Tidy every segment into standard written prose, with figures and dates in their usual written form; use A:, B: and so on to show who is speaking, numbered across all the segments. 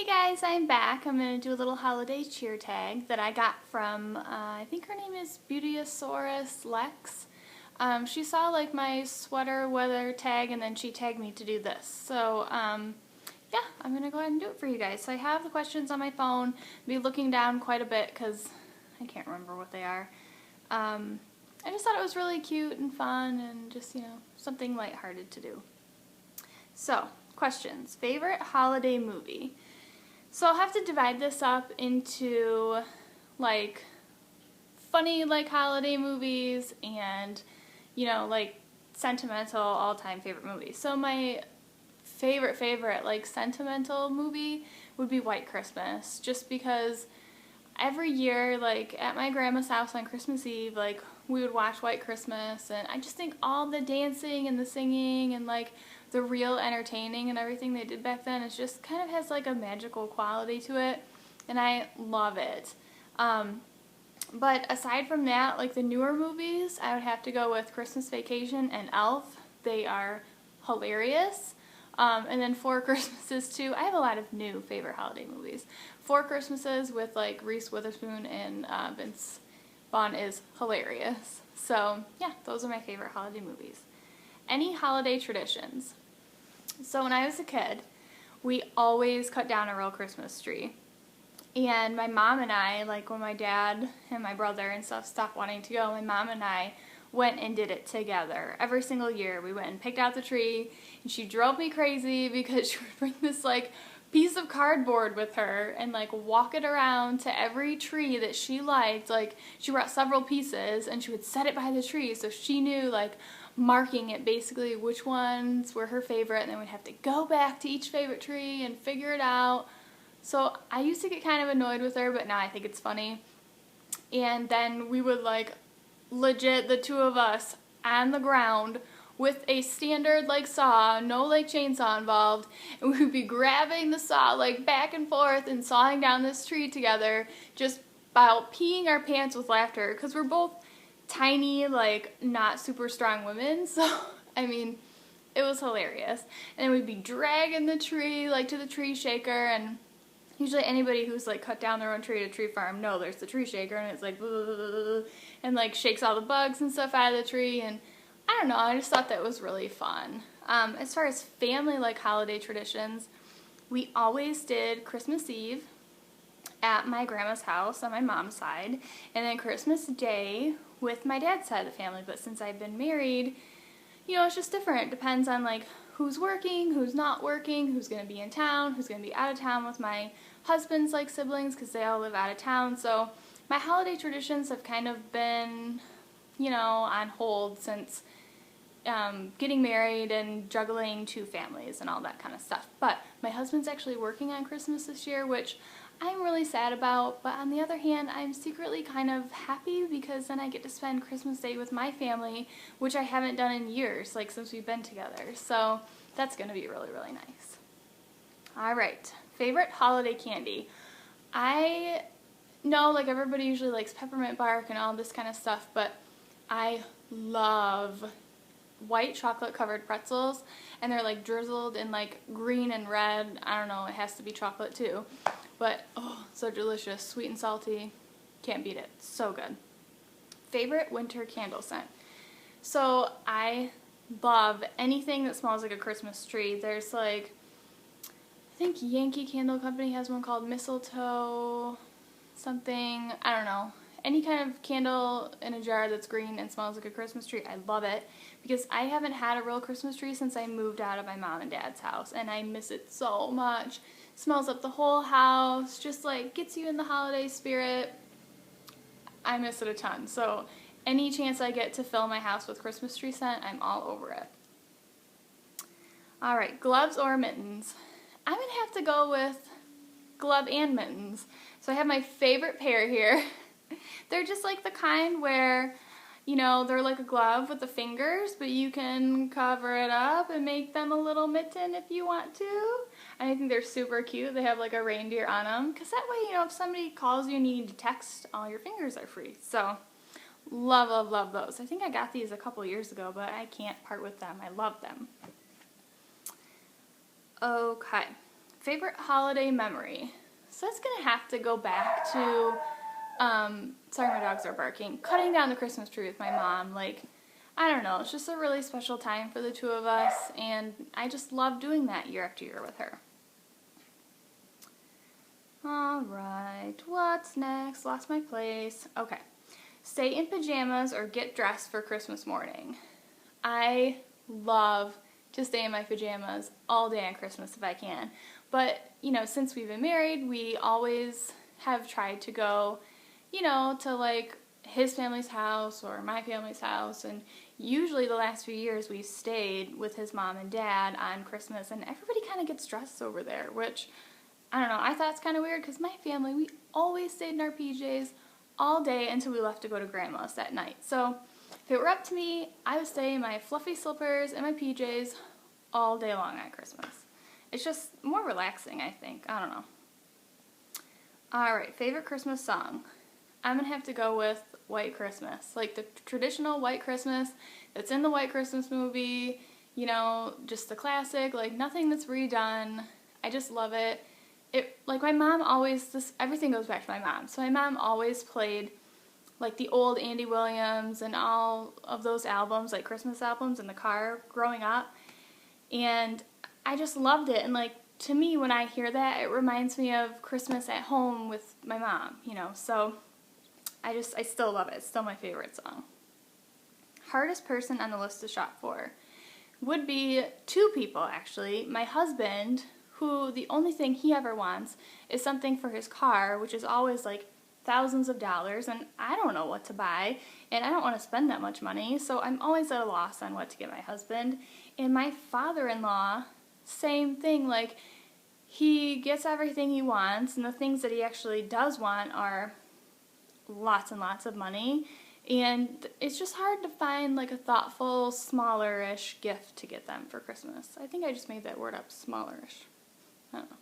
A: Hey guys, I'm back. I'm going to do a little holiday cheer tag that I got from, I think her name is Beautyosaurus Lex. She saw like my sweater weather tag and then she tagged me to do this. So yeah, I'm going to go ahead and do it for you guys. So I have the questions on my phone. I'll be looking down quite a bit because I can't remember what they are. I just thought it was really cute and fun and just, something lighthearted to do. So, questions. Favorite holiday movie? So I'll have to divide this up into like funny like holiday movies and like sentimental all-time favorite movies. So my favorite like sentimental movie would be White Christmas, just because every year like at my grandma's house on Christmas Eve like we would watch White Christmas, and I just think all the dancing and the singing and like the real entertaining and everything they did back then, it just kind of has like a magical quality to it, and I love it. But aside from that, like the newer movies, I would have to go with Christmas Vacation and Elf. They are hilarious. And then Four Christmases too. I have a lot of new favorite holiday movies. Four Christmases with like Reese Witherspoon and Vince Vaughn is hilarious. So yeah, those are my favorite holiday movies. Any holiday traditions? So when I was a kid, we always cut down a real Christmas tree. And my mom and I, like when my dad and my brother and stuff stopped wanting to go, my mom and I went and did it together. Every single year we went and picked out the tree, and she drove me crazy because she would bring this like piece of cardboard with her and like walk it around to every tree that she liked. Like she brought several pieces and she would set it by the tree so she knew, like marking it basically which ones were her favorite, and then we'd have to go back to each favorite tree and figure it out. So I used to get kind of annoyed with her, but now I think it's funny. And then we would like legit, the two of us on the ground with a standard like saw, no like chainsaw involved, and we would be grabbing the saw like back and forth and sawing down this tree together, just about peeing our pants with laughter because we're both tiny, like not super strong women. So I mean, it was hilarious. And then we'd be dragging the tree like to the tree shaker, and usually anybody who's like cut down their own tree at a tree farm know there's the tree shaker, and it's like and like shakes all the bugs and stuff out of the tree. And I don't know, I just thought that was really fun. As far as family like holiday traditions, we always did Christmas Eve at my grandma's house on my mom's side, and then Christmas Day with my dad's side of the family. But since I've been married, it's just different. It depends on like who's working, who's not working, who's going to be in town, who's going to be out of town with my husband's like siblings because they all live out of town. So my holiday traditions have kind of been, on hold since getting married and juggling two families and all that kind of stuff. But my husband's actually working on Christmas this year, which I'm really sad about, but on the other hand, I'm secretly kind of happy because then I get to spend Christmas Day with my family, which I haven't done in years, like since we've been together. So that's going to be really, really nice. Alright, favorite holiday candy. I know like everybody usually likes peppermint bark and all this kind of stuff, but I love white chocolate covered pretzels, and they're like drizzled in like green and red. I don't know, it has to be chocolate too. But, oh, so delicious. Sweet and salty. Can't beat it. So good. Favorite winter candle scent. So, I love anything that smells like a Christmas tree. There's like, I think Yankee Candle Company has one called Mistletoe something. I don't know. Any kind of candle in a jar that's green and smells like a Christmas tree, I love it. Because I haven't had a real Christmas tree since I moved out of my mom and dad's house, and I miss it so much. Smells up the whole house, just like gets you in the holiday spirit. I miss it a ton. So any chance I get to fill my house with Christmas tree scent, I'm all over it. Alright, gloves or mittens? I'm going to have to go with glove and mittens. So I have my favorite pair here. They're just like the kind where, they're like a glove with the fingers, but you can cover it up and make them a little mitten if you want to. And I think they're super cute. They have like a reindeer on them, because that way, if somebody calls you and you need to text, all your fingers are free. So, love, love, love those. I think I got these a couple years ago, but I can't part with them. I love them. Okay. favorite holiday memory. So that's going to have to go back to, sorry my dogs are barking, cutting down the Christmas tree with my mom. Like, I don't know, it's just a really special time for the two of us, and I just love doing that year after year with her. Alright, what's next? Lost my place. Okay. Stay in pajamas or get dressed for Christmas morning. I love to stay in my pajamas all day on Christmas if I can. But, you know, since we've been married, we always have tried to go, you know, to like his family's house or my family's house, and usually the last few years we've stayed with his mom and dad on Christmas, and everybody kind of gets dressed over there, which, I don't know, I thought it's kind of weird because my family, we always stayed in our PJs all day until we left to go to Grandma's that night. So if it were up to me, I would stay in my fluffy slippers and my PJs all day long on Christmas. It's just more relaxing, I think. I don't know. Alright, favorite Christmas song. I'm going to have to go with White Christmas. Like the traditional White Christmas that's in the White Christmas movie, you know, just the classic, like nothing that's redone. I just love it. Like my mom always, everything goes back to my mom. So my mom always played like the old Andy Williams and all of those albums, like Christmas albums in the car growing up. And I just loved it. And like to me, when I hear that, it reminds me of Christmas at home with my mom, you know. So I still love it. It's still my favorite song. Hardest person on the list to shop for would be two people, actually. My husband, who the only thing he ever wants is something for his car, which is always like thousands of dollars, and I don't know what to buy, and I don't want to spend that much money, so I'm always at a loss on what to get my husband. And my father-in-law, same thing, like he gets everything he wants, and the things that he actually does want are lots and lots of money, and it's just hard to find like a thoughtful, smaller-ish gift to get them for Christmas. I think I just made that word up, smaller-ish. I don't know.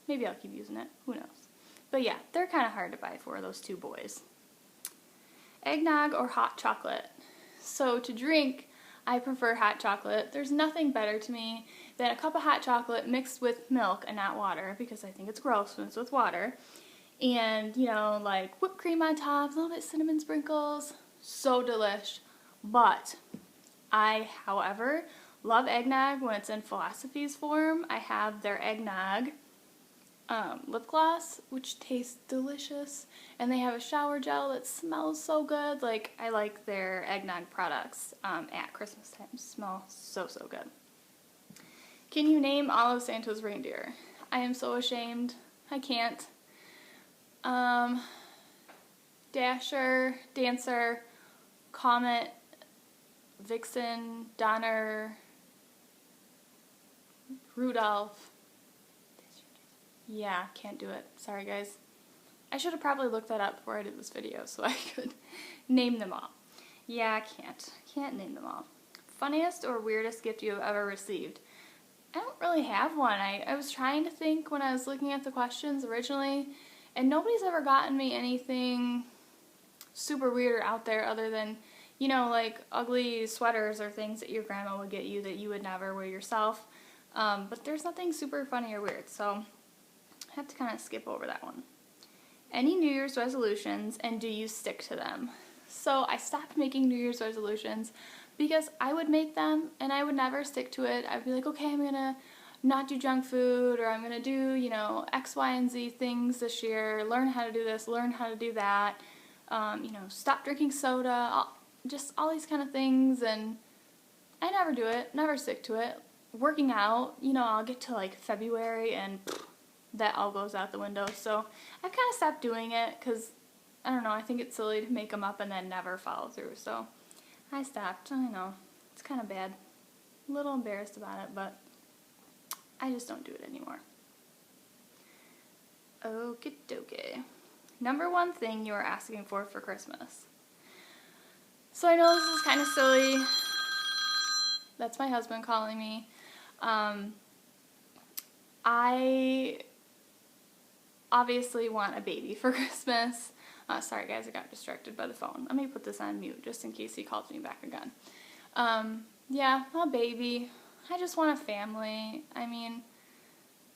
A: Maybe I'll keep using it. Who knows? But yeah, they're kind of hard to buy for, those two boys. Eggnog or hot chocolate. So to drink, I prefer hot chocolate. There's nothing better to me than a cup of hot chocolate mixed with milk and not water, because I think it's gross when it's with water. And, you know, like whipped cream on top, a little bit cinnamon sprinkles. So delish. But I, however, love eggnog when it's in Philosophy's form. I have their eggnog lip gloss, which tastes delicious, and they have a shower gel that smells so good. Like, I like their eggnog products at Christmas time. Smell so good. Can you name all of Santa's reindeer? I am so ashamed. I can't. Dasher, Dancer, Comet, Vixen, Donner, Rudolph. Yeah, can't do it. Sorry, guys. I should have probably looked that up before I did this video so I could name them all. Yeah, I can't. Can't name them all. Funniest or weirdest gift you have ever received? I don't really have one. I was trying to think when I was looking at the questions originally, and nobody's ever gotten me anything super weird or out there other than, you know, like ugly sweaters or things that your grandma would get you that you would never wear yourself. But there's nothing super funny or weird, so I have to kind of skip over that one. Any New Year's resolutions, and do you stick to them? So I stopped making New Year's resolutions because I would make them and I would never stick to it. I'd be like, okay, I'm gonna not do junk food, or I'm gonna do, you know, X, Y, and Z things this year, learn how to do this, learn how to do that, you know, stop drinking soda, just all these kind of things, and I never do it, never stick to it. Working out, you know, I'll get to like February and that all goes out the window, so I've kind of stopped doing it because, I don't know, I think it's silly to make them up and then never follow through, so I stopped. I know, it's kind of bad, a little embarrassed about it, but I just don't do it anymore. Okie dokie. Number one thing you are asking for Christmas. So I know this is kind of silly. That's my husband calling me. I obviously want a baby for Christmas. Sorry guys, I got distracted by the phone. Let me put this on mute just in case he calls me back again. Yeah, a baby. I just want a family. I mean,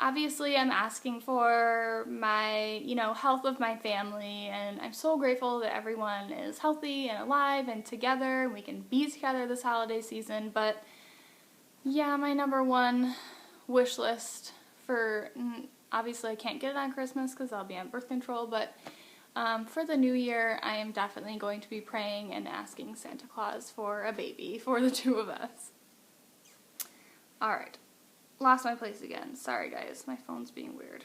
A: obviously I'm asking for my, health of my family, and I'm so grateful that everyone is healthy and alive and together, and we can be together this holiday season. But yeah, my number one wish list for, obviously I can't get it on Christmas because I'll be on birth control, but for the new year, I am definitely going to be praying and asking Santa Claus for a baby for the two of us. Alright, lost my place again. Sorry guys, my phone's being weird.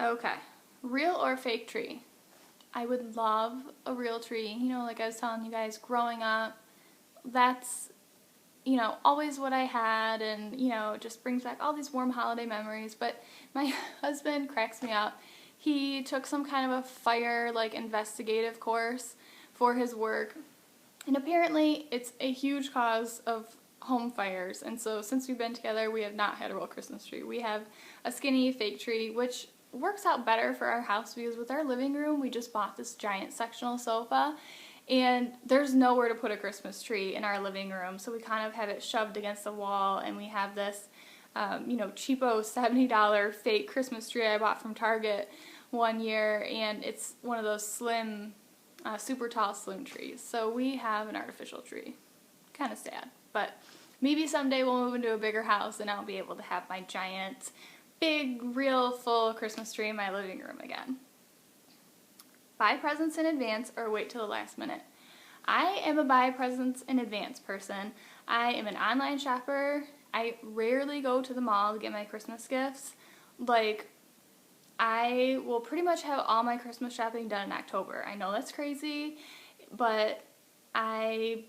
A: Okay, real or fake tree? I would love a real tree. Like I was telling you guys, growing up, that's, always what I had, and, it just brings back all these warm holiday memories. But my husband cracks me up. He took some kind of a fire, investigative course for his work, and apparently it's a huge cause of home fires. And so since we've been together, we have not had a real Christmas tree. We have a skinny fake tree, which works out better for our house because with our living room, we just bought this giant sectional sofa, and there's nowhere to put a Christmas tree in our living room, so we kind of have it shoved against the wall, and we have this cheapo $70 fake Christmas tree I bought from Target one year, and it's one of those slim, super tall slim trees. So we have an artificial tree. Kind of sad, but maybe someday we'll move into a bigger house and I'll be able to have my giant, big, real, full Christmas tree in my living room again. Buy presents in advance or wait till the last minute? I am a buy presents in advance person. I am an online shopper. I rarely go to the mall to get my Christmas gifts. I will pretty much have all my Christmas shopping done in October. I know that's crazy, but I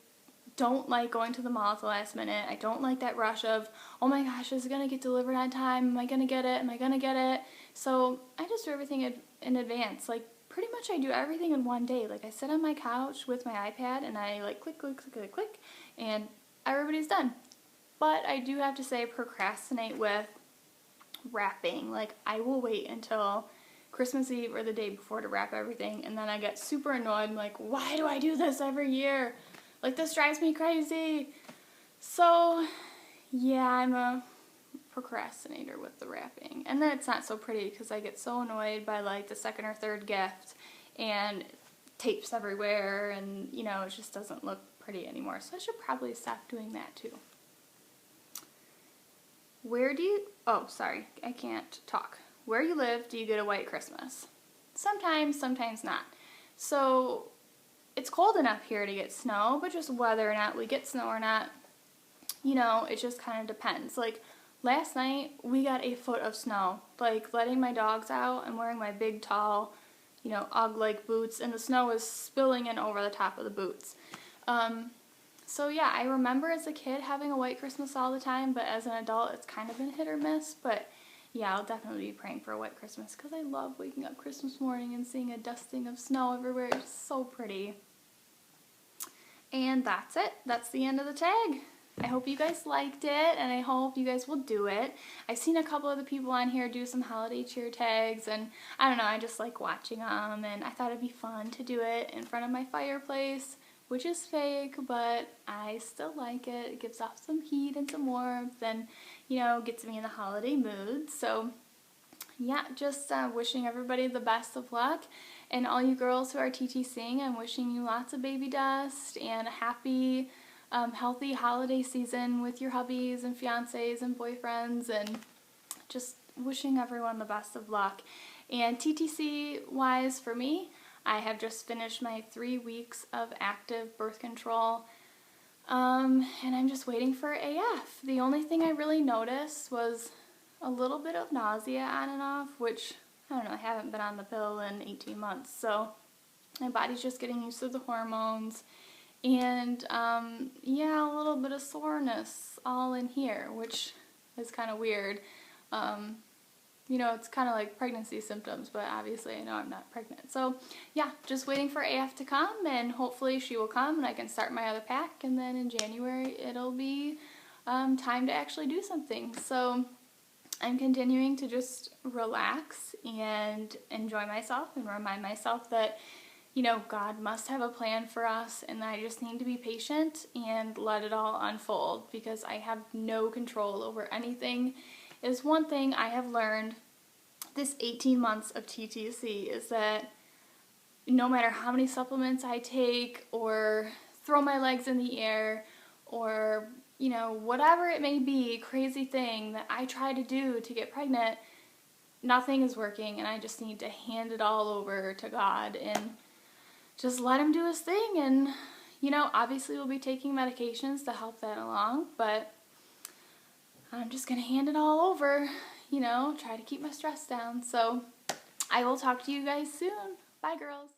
A: don't like going to the mall at the last minute. I don't like that rush of, oh my gosh, is it going to get delivered on time? Am I going to get it? Am I going to get it? So I just do everything in advance. Pretty much I do everything in one day. I sit on my couch with my iPad and I click, click, click, click, click, and everybody's done. But I do have to say, procrastinate with wrapping. I will wait until Christmas Eve or the day before to wrap everything, and then I get super annoyed. I'm like, why do I do this every year? This drives me crazy. So yeah, I'm a procrastinator with the wrapping, and then it's not so pretty because I get so annoyed by the second or third gift and tapes everywhere, and it just doesn't look pretty anymore. So I should probably stop doing that too. Sorry, I can't talk. Where you live, do you get a white Christmas? Sometimes, sometimes not. So it's cold enough here to get snow, but just whether or not we get snow or not, it just kind of depends. Last night, we got a foot of snow. Letting my dogs out, I'm wearing my big, tall, Ugg-like boots, and the snow is spilling in over the top of the boots. So yeah, I remember as a kid having a white Christmas all the time, but as an adult, it's kind of been hit or miss. But yeah, I'll definitely be praying for a white Christmas because I love waking up Christmas morning and seeing a dusting of snow everywhere. It's so pretty. And that's it. That's the end of the tag. I hope you guys liked it, and I hope you guys will do it. I've seen a couple of the people on here do some holiday cheer tags, and I don't know, I just like watching them, and I thought it'd be fun to do it in front of my fireplace, which is fake, but I still like it. It gives off some heat and some warmth, and, gets me in the holiday mood. So, yeah, just wishing everybody the best of luck. And all you girls who are TTCing, I'm wishing you lots of baby dust and a happy, healthy holiday season with your hubbies and fiancés and boyfriends, and just wishing everyone the best of luck. And TTC-wise for me, I have just finished my 3 weeks of active birth control, and I'm just waiting for AF. The only thing I really noticed was a little bit of nausea on and off, which, I don't know, I haven't been on the pill in 18 months, so my body's just getting used to the hormones, and, yeah, a little bit of soreness all in here, which is kind of weird. It's kind of like pregnancy symptoms, but obviously I know I'm not pregnant. So, yeah, just waiting for AF to come, and hopefully she will come and I can start my other pack, and then in January it'll be time to actually do something. So, I'm continuing to just relax and enjoy myself and remind myself that, God must have a plan for us, and I just need to be patient and let it all unfold, because I have no control over anything. Is one thing I have learned this 18 months of TTC, is that no matter how many supplements I take or throw my legs in the air or, whatever it may be, crazy thing that I try to do to get pregnant, nothing is working, and I just need to hand it all over to God and just let him do his thing. And, obviously we'll be taking medications to help that along, but I'm just going to hand it all over, try to keep my stress down. So I will talk to you guys soon. Bye, girls.